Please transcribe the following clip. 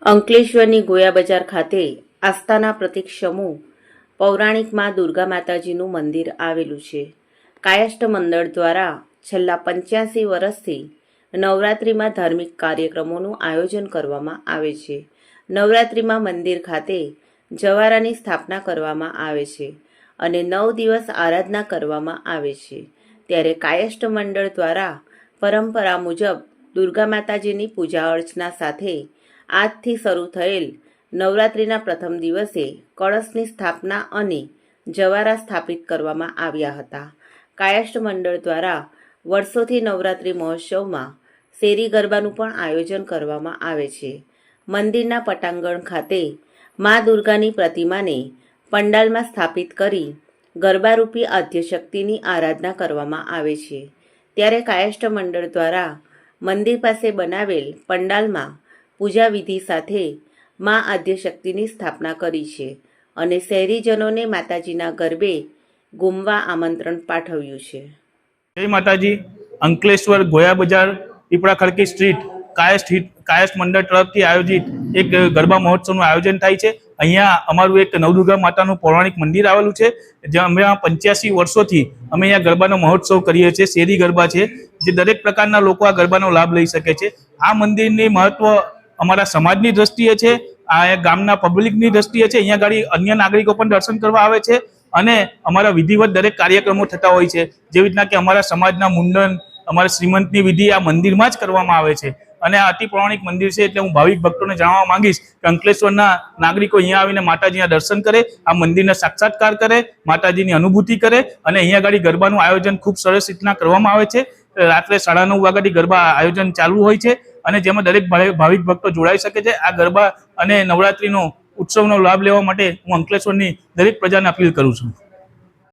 અંકલેશ્વરની ગોયા બજાર ખાતે આસ્થાના પ્રતીક સમૂહ પૌરાણિક માં દુર્ગા માતાજીનું મંદિર આવેલું છે. કાયસ્થ મંડળ દ્વારા છેલ્લા 85 વર્ષથી નવરાત્રિમાં ધાર્મિક કાર્યક્રમોનું આયોજન કરવામાં આવે છે. નવરાત્રિમાં મંદિર ખાતે જવારાની સ્થાપના કરવામાં આવે છે અને 9 દિવસ આરાધના કરવામાં આવે છે. ત્યારે કાયસ્થ મંડળ દ્વારા પરંપરા મુજબ દુર્ગા માતાજીની પૂજા અર્ચના સાથે આજથી શરૂ થયેલ નવરાત્રિના પ્રથમ દિવસે કળશની સ્થાપના અને જવારા સ્થાપિત કરવામાં આવ્યા હતા. કાયસ્થ મંડળ દ્વારા વર્ષોથી નવરાત્રિ મહોત્સવમાં શેરી ગરબાનું પણ આયોજન કરવામાં આવે છે. મંદિરના પટાંગણ ખાતે મા દુર્ગાની પ્રતિમાને પંડાલમાં સ્થાપિત કરી ગરબારૂપી આદ્યશક્તિની આરાધના કરવામાં આવે છે. ત્યારે કાયસ્થ મંડળ દ્વારા મંદિર પાસે બનાવેલ પંડાલમાં પૂજા વિધિ સાથે મા આદ્યશક્તિની સ્થાપના કરી છે અને શહેરીજનોને માતાજીના ગરબે ઘૂમવા આમંત્રણ પાઠવ્યું છે. જય માતાજી. અંકલેશ્વર ગોયા બજાર પીપળા ખડકી સ્ટ્રીટ કાયસ્થ મંડળ તરફથી આયોજિત એક ગરબા મહોત્સવનું આયોજન થાય છે. અહીંયા અમારું એક નવદુર્ગા માતાનું પૌરાણિક મંદિર આવેલું છે, જ્યાં અમે 85 વર્ષોથી અમે અહીંયા ગરબાનો મહોત્સવ કરીએ છીએ. શેરી ગરબા છે, જે દરેક પ્રકારના લોકો આ ગરબાનો લાભ લઈ શકે છે. આ મંદિરની મહત્વ અમારા સમાજની દ્રષ્ટિએ છે, આ ગામના પબ્લિકની દ્રષ્ટિએ છે. અહીંયા ગાડી અન્ય નાગરિકો પણ દર્શન કરવા આવે છે અને અમારા વિધિવત દરેક કાર્યક્રમો થતા હોય છે. જેવી રીતના કે અમારા સમાજના મુંડન, અમારા શ્રીમંતની વિધિ આ મંદિરમાં જ કરવામાં આવે છે અને આ અતિ પૌરાણિક મંદિર છે. એટલે હું ભાવિક ભક્તોને જણાવવા માંગીશ કે અંકલેશ્વરના નાગરિકો અહીંયા આવીને માતાજીના દર્શન કરે, આ મંદિરના સાક્ષાત્કાર કરે, માતાજીની અનુભૂતિ કરે અને અહીંયા ગાડી ગરબાનું આયોજન ખૂબ સરસ રીતના કરવામાં આવે છે. રાત્રે 9:30 વાગ્યાથી ગરબા આયોજન ચાલુ હોય છે અને જેમાં દરેક ભાવિક ભક્તો જોડાઈ શકે છે. આ ગરબા અને નવરાત્રીનો ઉત્સવનો લાભ લેવા માટે હું અંકલેશ્વરની દરેક પ્રજાને અપીલ કરું છું.